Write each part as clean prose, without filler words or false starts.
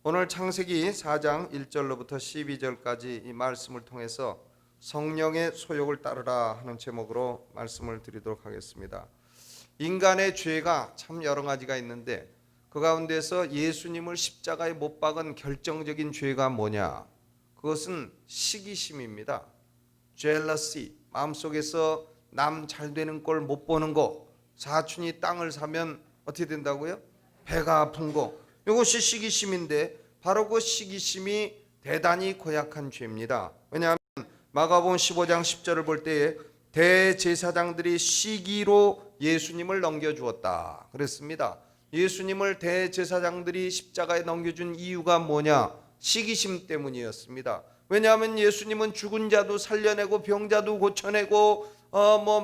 오늘 창세기 4장 1절로부터 12절까지 이 말씀을 통해서 성령의 소욕을 따르라 하는 제목으로 말씀을 드리도록 하겠습니다. 인간의 죄가 참 여러 가지가 있는데 그 가운데서 예수님을 십자가에 못 박은 결정적인 죄가 뭐냐? 그것은 시기심입니다. jealousy, 마음속에서 남 잘 되는 꼴 못 보는 거. 사촌이 땅을 사면 어떻게 된다고요? 배가 아픈 거. 이것이 시기심인데 바로 그 시기심이 대단히 고약한 죄입니다. 왜냐하면 마가복음 15장 10절을 볼 때에 대제사장들이 시기로 예수님을 넘겨주었다 그랬습니다. 예수님을 대제사장들이 십자가에 넘겨준 이유가 뭐냐? 시기심 때문이었습니다. 왜냐하면 예수님은 죽은 자도 살려내고 병자도 고쳐내고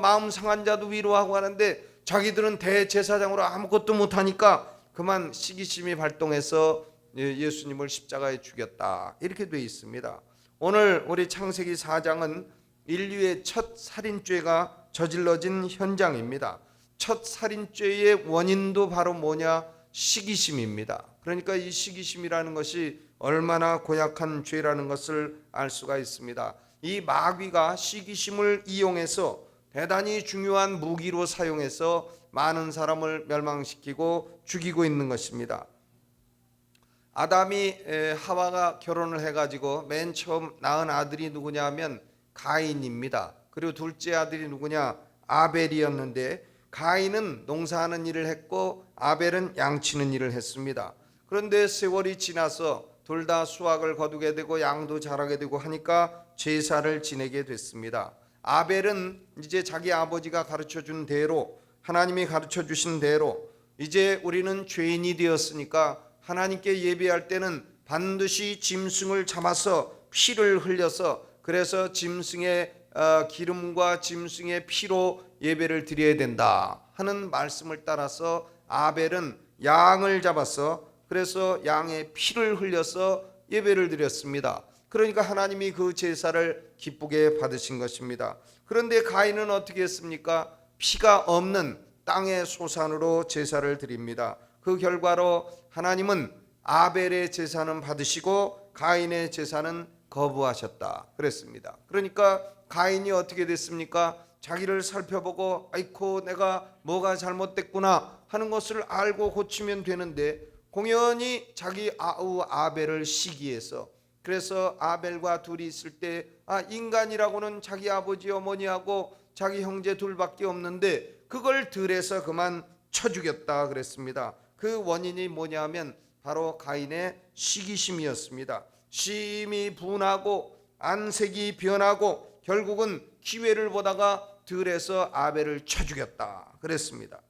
마음 상한 자도 위로하고 하는데 자기들은 대제사장으로 아무것도 못하니까 그만 시기심이 발동해서 예수님을 십자가에 죽였다 이렇게 되어 있습니다. 오늘 우리 창세기 4장은 인류의 첫 살인죄가 저질러진 현장입니다. 첫 살인죄의 원인도 바로 뭐냐? 시기심입니다. 그러니까 이 시기심이라는 것이 얼마나 고약한 죄라는 것을 알 수가 있습니다. 이 마귀가 시기심을 이용해서 대단히 중요한 무기로 사용해서 많은 사람을 멸망시키고 죽이고 있는 것입니다. 아담이 하와가 결혼을 해가지고 맨 처음 낳은 아들이 누구냐 하면 가인입니다. 그리고 둘째 아들이 누구냐? 아벨이었는데 가인은 농사하는 일을 했고 아벨은 양치는 일을 했습니다. 그런데 세월이 지나서 둘 다 수확을 거두게 되고 양도 자라게 되고 하니까 제사를 지내게 됐습니다. 아벨은 이제 자기 아버지가 가르쳐준 대로, 하나님이 가르쳐주신 대로 이제 우리는 죄인이 되었으니까 하나님께 예배할 때는 반드시 짐승을 잡아서 피를 흘려서, 그래서 짐승의 기름과 짐승의 피로 예배를 드려야 된다 하는 말씀을 따라서 아벨은 양을 잡아서 그래서 양의 피를 흘려서 예배를 드렸습니다. 그러니까 하나님이 그 제사를 기쁘게 받으신 것입니다. 그런데 가인은 어떻게 했습니까? 피가 없는 땅의 소산으로 제사를 드립니다. 그 결과로 하나님은 아벨의 제사는 받으시고 가인의 제사는 거부하셨다 그랬습니다. 그러니까 가인이 어떻게 됐습니까? 자기를 살펴보고 아이고 내가 뭐가 잘못됐구나 하는 것을 알고 고치면 되는데 공연히 자기 아우 아벨을 시기해서, 그래서 아벨과 둘이 있을 때 인간이라고는 자기 아버지 어머니하고 자기 형제 둘밖에 없는데 그걸 들에서 그만 쳐 죽였다 그랬습니다. 그 원인이 뭐냐면 바로 가인의 시기심이었습니다. 심히 분하고 안색이 변하고 결국은 기회를 보다가 들에서 아벨을 쳐 죽였다 그랬습니다.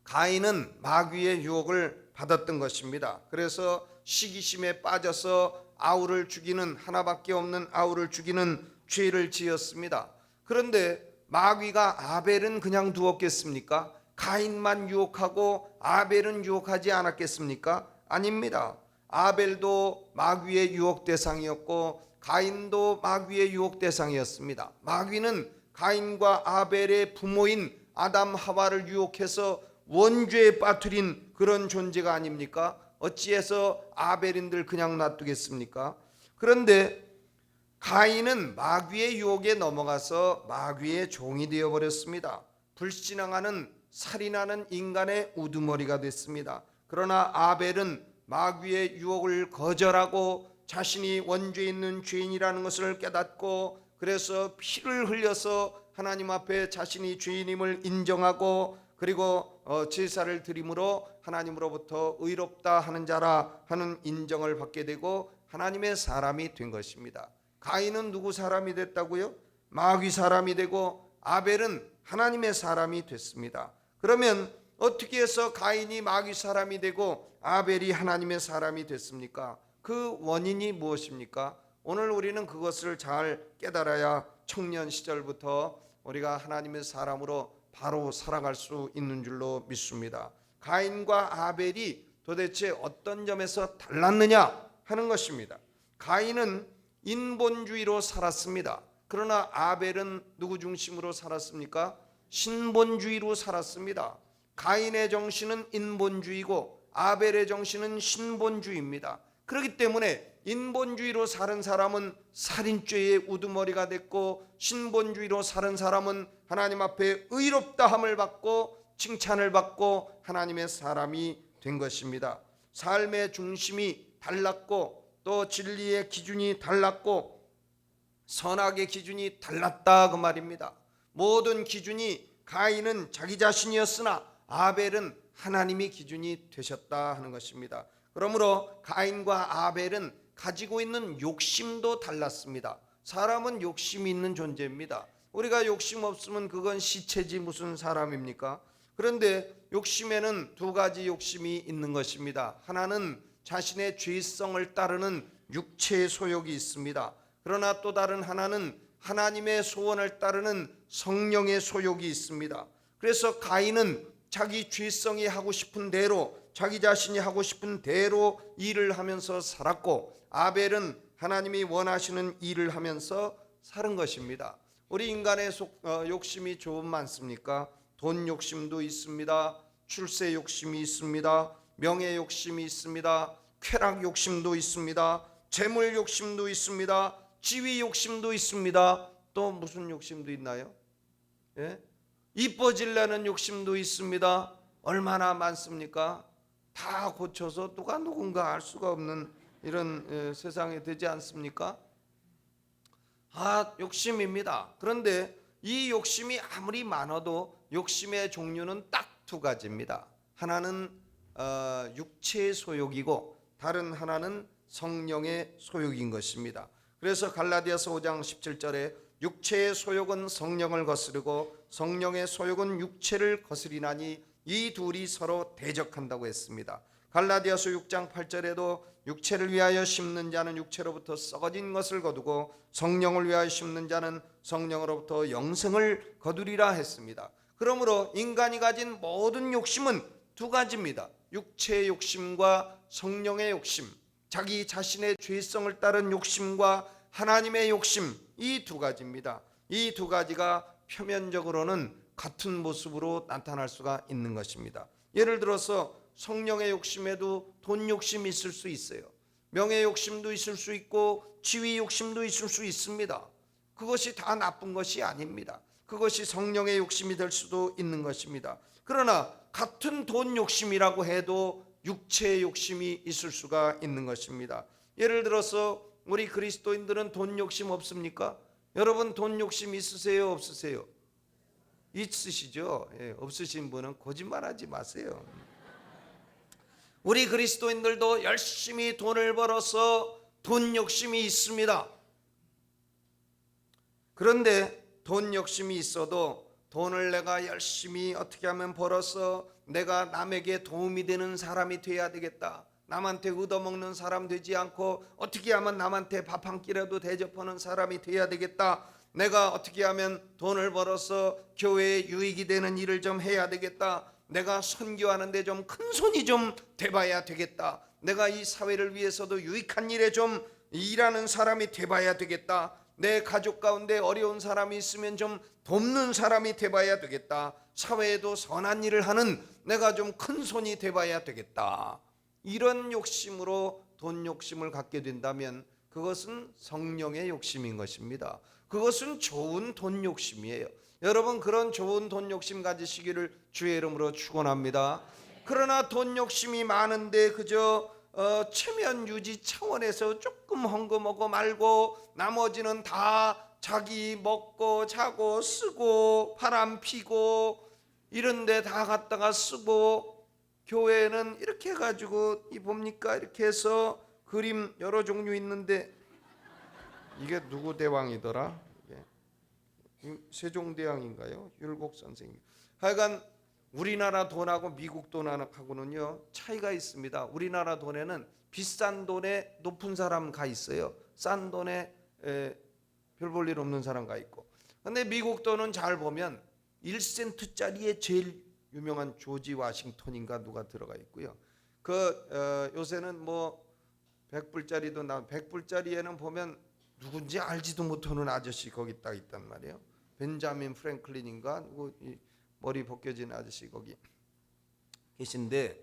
가인은 마귀의 유혹을 받았던 것입니다. 그래서 시기심에 빠져서 아우를 죽이는, 하나밖에 없는 아우를 죽이는 죄를 지었습니다. 그런데 마귀가 아벨은 그냥 두었겠습니까? 가인만 유혹하고 아벨은 유혹하지 않았겠습니까? 아닙니다. 아벨도 마귀의 유혹 대상이었고 가인도 마귀의 유혹 대상이었습니다. 마귀는 가인과 아벨의 부모인 아담 하와를 유혹해서 원죄에 빠뜨린 그런 존재가 아닙니까? 어찌해서 아벨인들 그냥 놔두겠습니까? 그런데 가인은 마귀의 유혹에 넘어가서 마귀의 종이 되어버렸습니다. 불신앙하는 살인하는 인간의 우두머리가 됐습니다. 그러나 아벨은 마귀의 유혹을 거절하고 자신이 원죄 있는 죄인이라는 것을 깨닫고 그래서 피를 흘려서 하나님 앞에 자신이 죄인임을 인정하고 그리고 제사를 드림으로 하나님으로부터 의롭다 하는 자라 하는 인정을 받게 되고 하나님의 사람이 된 것입니다. 가인은 누구 사람이 됐다고요? 마귀 사람이 되고 아벨은 하나님의 사람이 됐습니다. 그러면 어떻게 해서 가인이 마귀 사람이 되고 아벨이 하나님의 사람이 됐습니까? 그 원인이 무엇입니까? 오늘 우리는 그것을 잘 깨달아야 청년 시절부터 우리가 하나님의 사람으로 바로 살아갈 수 있는 줄로 믿습니다. 가인과 아벨이 도대체 어떤 점에서 달랐느냐 하는 것입니다. 가인은 인본주의로 살았습니다. 그러나 아벨은 누구 중심으로 살았습니까? 신본주의로 살았습니다. 가인의 정신은 인본주의고 아벨의 정신은 신본주의입니다. 그렇기 때문에 인본주의로 사는 사람은 살인죄의 우두머리가 됐고, 신본주의로 사는 사람은 하나님 앞에 의롭다함을 받고 칭찬을 받고 하나님의 사람이 된 것입니다. 삶의 중심이 달랐고, 또 진리의 기준이 달랐고, 선악의 기준이 달랐다 그 말입니다. 모든 기준이 가인은 자기 자신이었으나 아벨은 하나님이 기준이 되셨다 하는 것입니다. 그러므로 가인과 아벨은 가지고 있는 욕심도 달랐습니다. 사람은 욕심이 있는 존재입니다. 우리가 욕심 없으면 그건 시체지 무슨 사람입니까? 그런데 욕심에는 두 가지 욕심이 있는 것입니다. 하나는 자신의 죄성을 따르는 육체의 소욕이 있습니다. 그러나 또 다른 하나는 하나님의 소원을 따르는 성령의 소욕이 있습니다. 그래서 가인은 자기 죄성이 하고 싶은 대로, 자기 자신이 하고 싶은 대로 일을 하면서 살았고, 아벨은 하나님이 원하시는 일을 하면서 사는 것입니다. 우리 인간의 욕심이 좀 많습니까? 돈 욕심도 있습니다. 출세 욕심이 있습니다. 명예 욕심이 있습니다. 쾌락 욕심도 있습니다. 재물 욕심도 있습니다. 지위 욕심도 있습니다. 또 무슨 욕심도 있나요? 예? 이뻐지려는 욕심도 있습니다. 얼마나 많습니까? 다 고쳐서 누가 누군가 알 수가 없는 이런 세상이 되지 않습니까? 욕심입니다. 그런데 이 욕심이 아무리 많아도 욕심의 종류는 딱 두 가지입니다. 하나는 육체의 소욕이고, 다른 하나는 성령의 소욕인 것입니다. 그래서 갈라디아서 5장 17절에 육체의 소욕은 성령을 거스르고 성령의 소욕은 육체를 거스리나니 이 둘이 서로 대적한다고 했습니다. 갈라디아서 6장 8절에도 육체를 위하여 심는 자는 육체로부터 썩어진 것을 거두고 성령을 위하여 심는 자는 성령으로부터 영생을 거두리라 했습니다. 그러므로 인간이 가진 모든 욕심은 두 가지입니다. 육체의 욕심과 성령의 욕심, 자기 자신의 죄성을 따른 욕심과 하나님의 욕심, 이 두 가지입니다. 이 두 가지가 표면적으로는 같은 모습으로 나타날 수가 있는 것입니다. 예를 들어서 성령의 욕심에도 돈 욕심이 있을 수 있어요. 명예 욕심도 있을 수 있고 지위 욕심도 있을 수 있습니다. 그것이 다 나쁜 것이 아닙니다. 그것이 성령의 욕심이 될 수도 있는 것입니다. 그러나 같은 돈 욕심이라고 해도 육체의 욕심이 있을 수가 있는 것입니다. 예를 들어서 우리 그리스도인들은 돈 욕심 없습니까? 여러분 돈 욕심 있으세요? 없으세요? 있으시죠? 없으신 분은 거짓말하지 마세요. 우리 그리스도인들도 열심히 돈을 벌어서 돈 욕심이 있습니다. 그런데 돈 욕심이 있어도 돈을 내가 열심히 어떻게 하면 벌어서 내가 남에게 도움이 되는 사람이 돼야 되겠다. 남한테 얻어먹는 사람 되지 않고 어떻게 하면 남한테 밥 한 끼라도 대접하는 사람이 돼야 되겠다. 내가 어떻게 하면 돈을 벌어서 교회에 유익이 되는 일을 좀 해야 되겠다. 내가 선교하는데 좀 큰 손이 좀 돼봐야 되겠다. 내가 이 사회를 위해서도 유익한 일에 좀 일하는 사람이 돼봐야 되겠다. 내 가족 가운데 어려운 사람이 있으면 좀 돕는 사람이 돼봐야 되겠다. 사회에도 선한 일을 하는 내가 좀 큰 손이 돼봐야 되겠다. 이런 욕심으로 돈 욕심을 갖게 된다면 그것은 성령의 욕심인 것입니다. 그것은 좋은 돈 욕심이에요. 여러분 그런 좋은 돈 욕심 가지시기를 주의 이름으로 축원합니다. 그러나 돈 욕심이 많은데 그저 체면 유지 차원에서 조금 헝금하고 말고 나머지는 다 자기 먹고 자고 쓰고 바람 피고 이런 데 다 갖다가 쓰고, 교회는 이렇게 해가지고 이 봅니까? 이렇게 해서 그림 여러 종류 있는데 이게 누구 대왕이더라? 세종대왕인가요? 율곡 선생님. 하여간 우리나라 돈하고 미국 돈하고는요 차이가 있습니다. 우리나라 돈에는 비싼 돈에 높은 사람 가 있어요. 싼 돈에 별 볼 일 없는 사람 가 있고. 근데 미국 돈은 잘 보면 1센트짜리에 제일 유명한 조지 워싱턴인가 누가 들어가 있고요. 요새는 뭐 100불짜리도 나 100불짜리에는 보면 누군지 알지도 못하는 아저씨 거기 딱 있단 말이에요. 벤자민 프랭클린인가 누구 머리 벗겨진 아저씨 거기 계신데,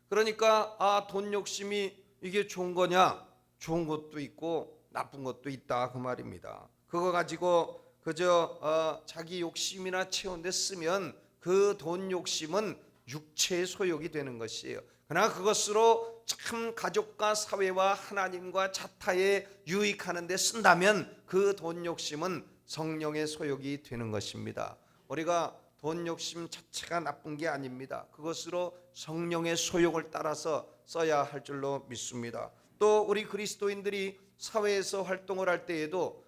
그러니까 돈 욕심이 이게 좋은 거냐? 좋은 것도 있고 나쁜 것도 있다 그 말입니다. 그거 가지고 그저 자기 욕심이나 채우는데 쓰면 그 돈 욕심은 육체의 소욕이 되는 것이에요. 그러나 그것으로 참 가족과 사회와 하나님과 자타에 유익하는 데 쓴다면 그 돈 욕심은 성령의 소욕이 되는 것입니다. 우리가 돈 욕심 자체가 나쁜 게 아닙니다. 그것으로 성령의 소욕을 따라서 써야 할 줄로 믿습니다. 또 우리 그리스도인들이 사회에서 활동을 할 때에도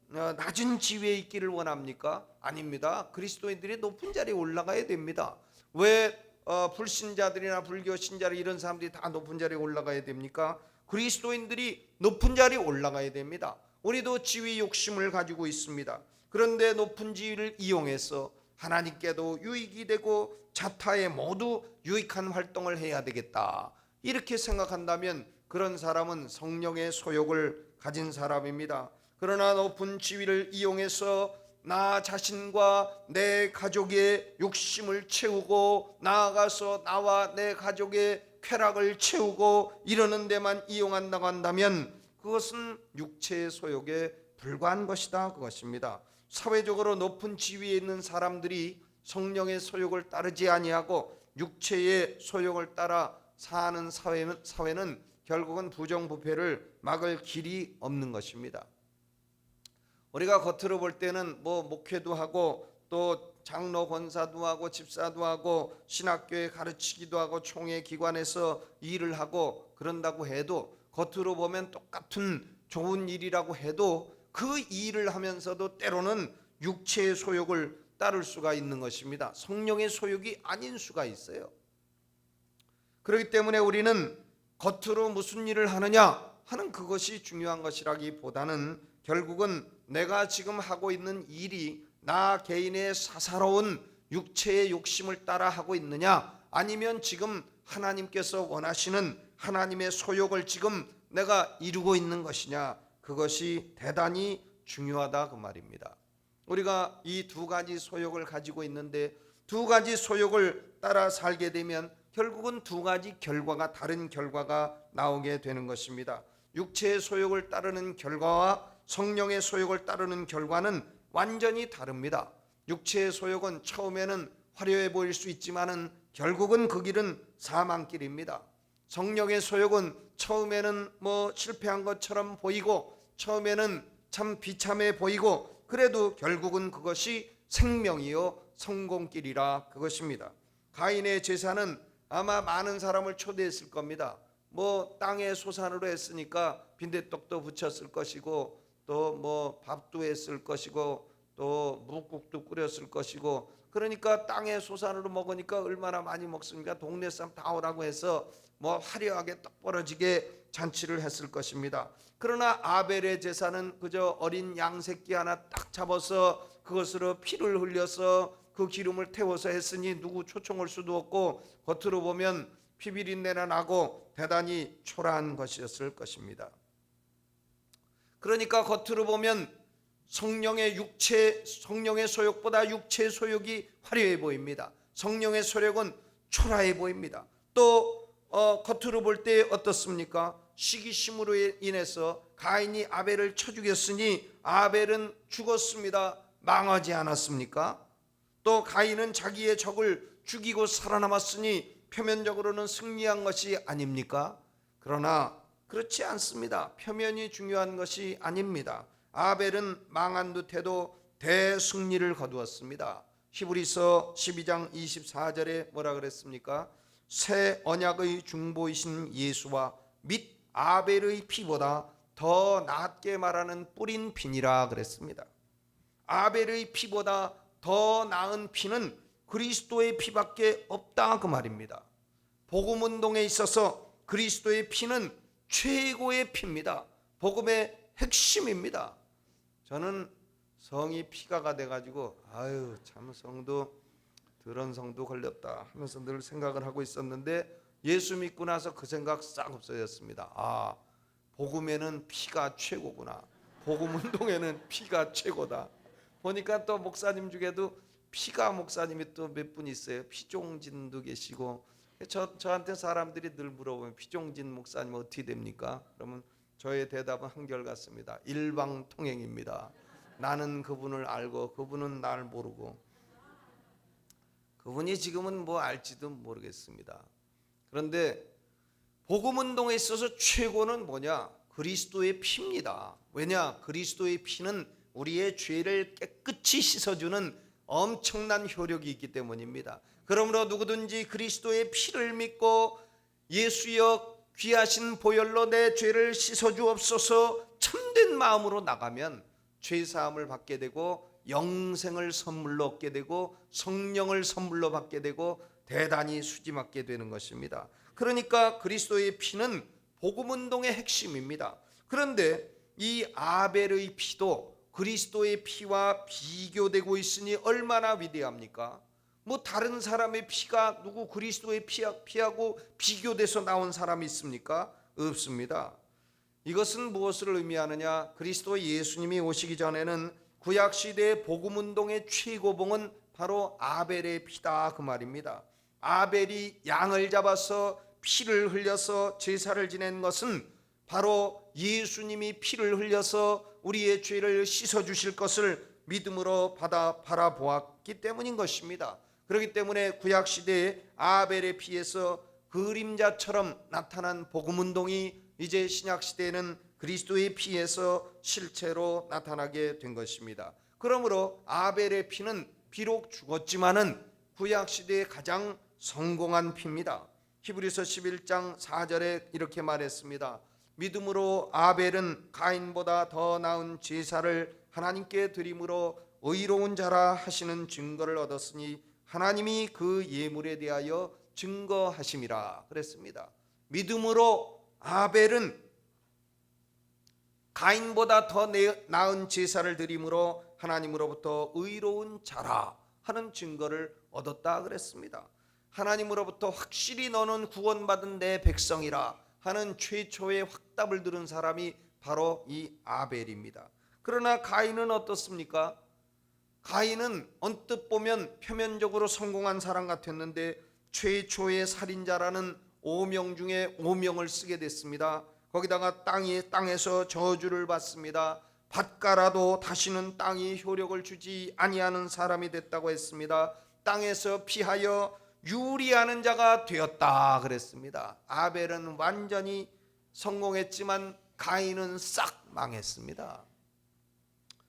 낮은 지위에 있기를 원합니까? 아닙니다. 그리스도인들이 높은 자리에 올라가야 됩니다. 왜 불신자들이나 불교 신자들 이런 사람들이 다 높은 자리에 올라가야 됩니까? 그리스도인들이 높은 자리에 올라가야 됩니다. 우리도 지위 욕심을 가지고 있습니다. 그런데 높은 지위를 이용해서 하나님께도 유익이 되고 자타에 모두 유익한 활동을 해야 되겠다, 이렇게 생각한다면 그런 사람은 성령의 소욕을 가진 사람입니다. 그러나 높은 지위를 이용해서 나 자신과 내 가족의 욕심을 채우고 나아가서 나와 내 가족의 쾌락을 채우고 이러는 데만 이용한다고 한다면 그것은 육체의 소욕에 불과한 것이다, 그것입니다. 사회적으로 높은 지위에 있는 사람들이 성령의 소욕을 따르지 아니하고 육체의 소욕을 따라 사는 사회는 결국은 부정부패를 막을 길이 없는 것입니다. 우리가 겉으로 볼 때는 목회도 하고 또 장로 권사도 하고 집사도 하고 신학교에 가르치기도 하고 총회 기관에서 일을 하고 그런다고 해도, 겉으로 보면 똑같은 좋은 일이라고 해도 그 일을 하면서도 때로는 육체의 소욕을 따를 수가 있는 것입니다. 성령의 소욕이 아닌 수가 있어요. 그렇기 때문에 우리는 겉으로 무슨 일을 하느냐 하는 그것이 중요한 것이라기보다는 결국은 내가 지금 하고 있는 일이 나 개인의 사사로운 육체의 욕심을 따라 하고 있느냐, 아니면 지금 하나님께서 원하시는 하나님의 소욕을 지금 내가 이루고 있는 것이냐, 그것이 대단히 중요하다 그 말입니다. 우리가 이 두 가지 소욕을 가지고 있는데 두 가지 소욕을 따라 살게 되면 결국은 두 가지 결과가, 다른 결과가 나오게 되는 것입니다. 육체의 소욕을 따르는 결과와 성령의 소욕을 따르는 결과는 완전히 다릅니다. 육체의 소욕은 처음에는 화려해 보일 수 있지만은 결국은 그 길은 사망길입니다. 성령의 소욕은 처음에는 실패한 것처럼 보이고 처음에는 참 비참해 보이고 그래도 결국은 그것이 생명이요 성공길이라 그것입니다. 가인의 제사는 아마 많은 사람을 초대했을 겁니다. 땅의 소산으로 했으니까 빈대떡도 붙였을 것이고 또 밥도 했을 것이고 또 묵국도 끓였을 것이고, 그러니까 땅의 소산으로 먹으니까 얼마나 많이 먹습니까? 동네 사람 다 오라고 해서 화려하게 떡 벌어지게 잔치를 했을 것입니다. 그러나 아벨의 제사는 그저 어린 양 새끼 하나 딱 잡아서 그것으로 피를 흘려서 그 기름을 태워서 했으니 누구 초청할 수도 없고 겉으로 보면 피비린내나 나고 대단히 초라한 것이었을 것입니다. 그러니까 겉으로 보면 성령의 소욕보다 육체의 소욕이 화려해 보입니다. 성령의 소욕은 초라해 보입니다. 또 겉으로 볼 때 어떻습니까? 시기심으로 인해서 가인이 아벨을 쳐 죽였으니 아벨은 죽었습니다. 망하지 않았습니까? 또 가인은 자기의 적을 죽이고 살아남았으니 표면적으로는 승리한 것이 아닙니까? 그러나 그렇지 않습니다. 표면이 중요한 것이 아닙니다. 아벨은 망한 듯해도 대승리를 거두었습니다. 히브리서 12장 24절에 뭐라 그랬습니까? 새 언약의 중보이신 예수와 및 아벨의 피보다 더 낫게 말하는 뿌린 피니라 그랬습니다. 아벨의 피보다 더 나은 피는 그리스도의 피밖에 없다 그 말입니다. 복음운동에 있어서 그리스도의 피는 최고의 피입니다. 복음의 핵심입니다. 저는 성이 피가가 돼가지고 참 성도 더러운 성도 걸렸다 하면서 늘 생각을 하고 있었는데 예수 믿고 나서 그 생각 싹 없어졌습니다. 복음에는 피가 최고구나. 복음 운동에는 피가 최고다. 보니까 또 목사님 중에도 피가 목사님이 또 몇 분 있어요. 피종진도 계시고 저한테 사람들이 늘 물어보면 피종진 목사님 어떻게 됩니까? 그러면 저의 대답은 한결같습니다. 일방통행입니다. 나는 그분을 알고 그분은 날 모르고, 그분이 지금은 뭐 알지도 모르겠습니다. 그런데 복음운동에 있어서 최고는 뭐냐? 그리스도의 피입니다. 왜냐? 그리스도의 피는 우리의 죄를 깨끗이 씻어주는 엄청난 효력이 있기 때문입니다. 그러므로 누구든지 그리스도의 피를 믿고 예수여 귀하신 보혈로 내 죄를 씻어주옵소서 참된 마음으로 나가면 죄사함을 받게 되고 영생을 선물로 얻게 되고 성령을 선물로 받게 되고 대단히 수지맞게 되는 것입니다. 그러니까 그리스도의 피는 복음운동의 핵심입니다. 그런데 이 아벨의 피도 그리스도의 피와 비교되고 있으니 얼마나 위대합니까? 뭐 다른 사람의 피가 누구 그리스도의 피하고 비교돼서 나온 사람이 있습니까? 없습니다. 이것은 무엇을 의미하느냐? 그리스도 예수님이 오시기 전에는 구약시대의 복음운동의 최고봉은 바로 아벨의 피다 그 말입니다. 아벨이 양을 잡아서 피를 흘려서 제사를 지낸 것은 바로 예수님이 피를 흘려서 우리의 죄를 씻어주실 것을 믿음으로 바라보았기 때문인 것입니다. 그렇기 때문에 구약시대의 아벨의 피에서 그림자처럼 나타난 복음운동이 이제 신약시대에는 그리스도의 피에서 실체로 나타나게 된 것입니다. 그러므로 아벨의 피는 비록 죽었지만은 구약시대의 가장 성공한 피입니다. 히브리서 11장 4절에 이렇게 말했습니다. 믿음으로 아벨은 가인보다 더 나은 제사를 하나님께 드림으로 의로운 자라 하시는 증거를 얻었으니 하나님이 그 예물에 대하여 증거하심이라 그랬습니다. 믿음으로 아벨은 가인보다 더 나은 제사를 드림으로 하나님으로부터 의로운 자라 하는 증거를 얻었다 그랬습니다. 하나님으로부터 확실히 너는 구원받은 내 백성이라 하는 최초의 확답을 들은 사람이 바로 이 아벨입니다. 그러나 가인은 어떻습니까? 가인은 언뜻 보면 표면적으로 성공한 사람 같았는데 최초의 살인자라는 오명 중에 오명을 쓰게 됐습니다. 거기다가 땅에서 저주를 받습니다. 밭가라도 다시는 땅이 효력을 주지 아니하는 사람이 됐다고 했습니다. 땅에서 피하여 유리하는 자가 되었다 그랬습니다. 아벨은 완전히 성공했지만 가인은 싹 망했습니다.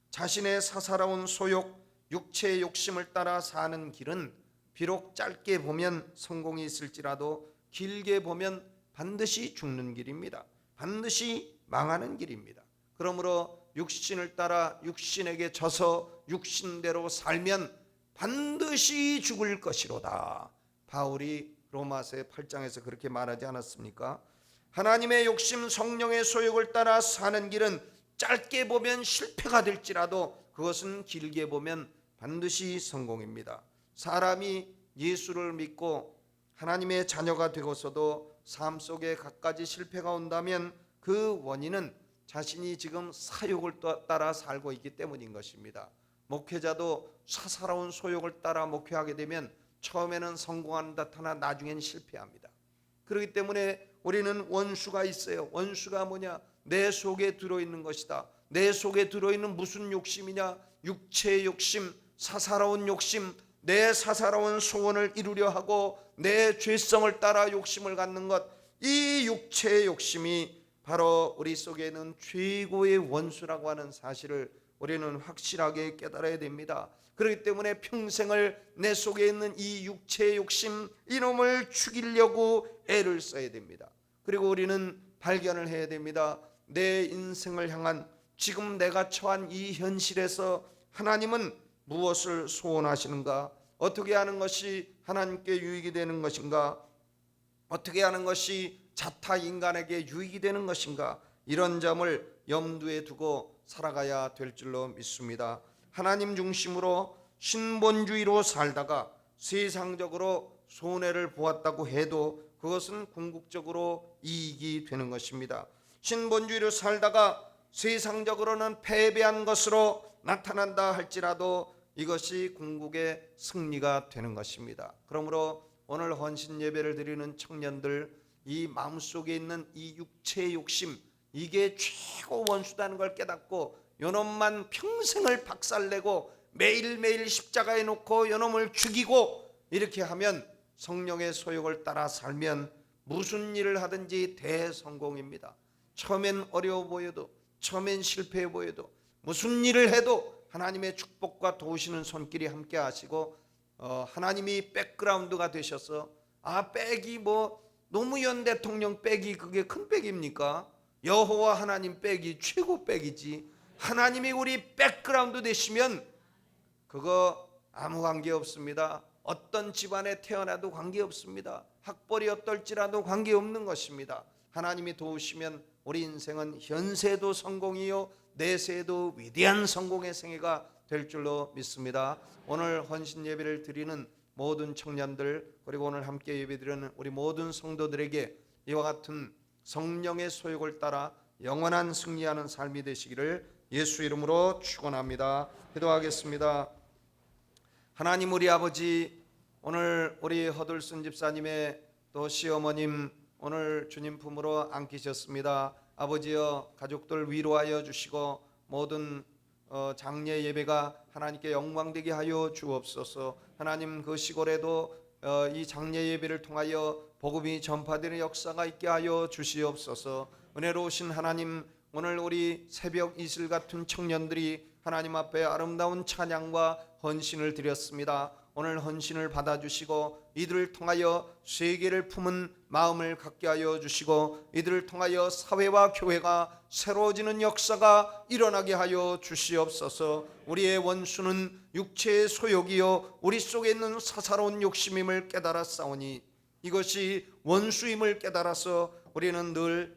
자신의 사사로운 소욕, 육체의 욕심을 따라 사는 길은 비록 짧게 보면 성공이 있을지라도 길게 보면 반드시 죽는 길입니다. 반드시 망하는 길입니다. 그러므로 육신을 따라 육신에게 져서 육신대로 살면 반드시 죽을 것이로다. 바울이 로마서 8장에서 그렇게 말하지 않았습니까? 하나님의 욕심 성령의 소욕을 따라 사는 길은 짧게 보면 실패가 될지라도 그것은 길게 보면 반드시 성공입니다. 사람이 예수를 믿고 하나님의 자녀가 되고서도 삶 속에 갖가지 실패가 온다면 그 원인은 자신이 지금 사욕을 따라 살고 있기 때문인 것입니다. 목회자도 사사로운 소욕을 따라 목회하게 되면 처음에는 성공하는 듯 하나 나중엔 실패합니다. 그렇기 때문에 우리는 원수가 있어요. 원수가 뭐냐? 내 속에 들어있는 것이다. 내 속에 들어있는 무슨 욕심이냐? 육체의 욕심, 사사로운 욕심, 내 사사로운 소원을 이루려 하고 내 죄성을 따라 욕심을 갖는 것, 이 육체의 욕심이 바로 우리 속에 있는 최고의 원수라고 하는 사실을 우리는 확실하게 깨달아야 됩니다. 그렇기 때문에 평생을 내 속에 있는 이 육체의 욕심, 이놈을 죽이려고 애를 써야 됩니다. 그리고 우리는 발견을 해야 됩니다. 내 인생을 향한 지금 내가 처한 이 현실에서 하나님은 무엇을 소원하시는가? 어떻게 하는 것이 하나님께 유익이 되는 것인가? 어떻게 하는 것이 자타 인간에게 유익이 되는 것인가? 이런 점을 염두에 두고 살아가야 될 줄로 믿습니다. 하나님 중심으로 신본주의로 살다가 세상적으로 손해를 보았다고 해도 그것은 궁극적으로 이익이 되는 것입니다. 신본주의로 살다가 세상적으로는 패배한 것으로 나타난다 할지라도 이것이 궁극의 승리가 되는 것입니다. 그러므로 오늘 헌신 예배를 드리는 청년들, 이 마음속에 있는 이 육체의 욕심, 이게 최고 원수다는 걸 깨닫고 요놈만 평생을 박살내고 매일매일 십자가에 놓고 요놈을 죽이고 이렇게 하면, 성령의 소욕을 따라 살면 무슨 일을 하든지 대성공입니다. 처음엔 어려워 보여도, 처음엔 실패해 보여도, 무슨 일을 해도 하나님의 축복과 도우시는 손길이 함께 하시고, 하나님이 백그라운드가 되셔서, 백이 뭐 노무현 대통령 백이 그게 큰 백입니까? 여호와 하나님 백이 최고 백이지. 하나님이 우리 백그라운드 되시면 그거 아무 관계 없습니다. 어떤 집안에 태어나도 관계 없습니다. 학벌이 어떨지라도 관계 없는 것입니다. 하나님이 도우시면 우리 인생은 현세도 성공이요 내세도 위대한 성공의 생애가 될 줄로 믿습니다. 오늘 헌신 예배를 드리는 모든 청년들, 그리고 오늘 함께 예배드리는 우리 모든 성도들에게 이와 같은 성령의 소욕을 따라 영원한 승리하는 삶이 되시기를 예수 이름으로 축원합니다. 기도하겠습니다. 하나님 우리 아버지, 오늘 우리 허들슨 집사님의 또 시어머님 오늘 주님 품으로 안기셨습니다. 아버지여, 가족들 위로하여 주시고 모든 장례 예배가 하나님께 영광되게 하여 주옵소서. 하나님 그 시골에도 이 장례 예배를 통하여 복음이 전파되는 역사가 있게 하여 주시옵소서. 은혜로우신 하나님, 오늘 우리 새벽 이슬 같은 청년들이 하나님 앞에 아름다운 찬양과 헌신을 드렸습니다. 오늘 헌신을 받아주시고 이들을 통하여 세계를 품은 마음을 갖게 하여 주시고, 이들을 통하여 사회와 교회가 새로워지는 역사가 일어나게 하여 주시옵소서. 우리의 원수는 육체의 소욕이요 우리 속에 있는 사사로운 욕심임을 깨달아 싸우니, 이것이 원수임을 깨달아서 우리는 늘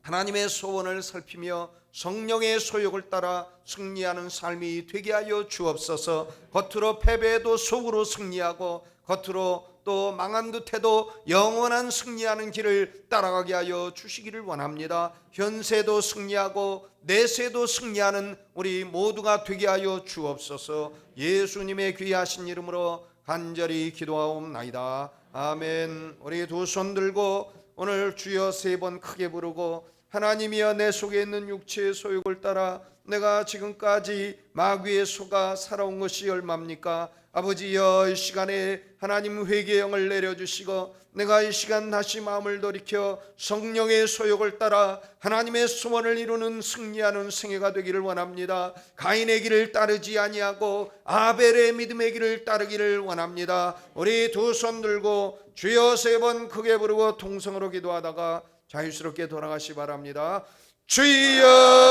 하나님의 소원을 살피며 성령의 소욕을 따라 승리하는 삶이 되게 하여 주옵소서. 겉으로 패배해도 속으로 승리하고, 겉으로 또 망한 듯해도 영원한 승리하는 길을 따라가게 하여 주시기를 원합니다. 현세도 승리하고 내세도 승리하는 우리 모두가 되게 하여 주옵소서. 예수님의 귀하신 이름으로 간절히 기도하옵나이다. 아멘. 우리 두 손 들고 오늘 주여 세 번 크게 부르고, 하나님이여, 내 속에 있는 육체의 소욕을 따라 내가 지금까지 마귀의 속아 살아온 것이 얼마입니까? 아버지여, 이 시간에 하나님 회개의 영을 내려주시고, 내가 이 시간 다시 마음을 돌이켜 성령의 소욕을 따라 하나님의 소원을 이루는 승리하는 생애가 되기를 원합니다. 가인의 길을 따르지 아니하고 아벨의 믿음의 길을 따르기를 원합니다. 우리 두 손 들고 주여 세 번 크게 부르고 통성으로 기도하다가 자유스럽게 돌아가시 바랍니다. 주여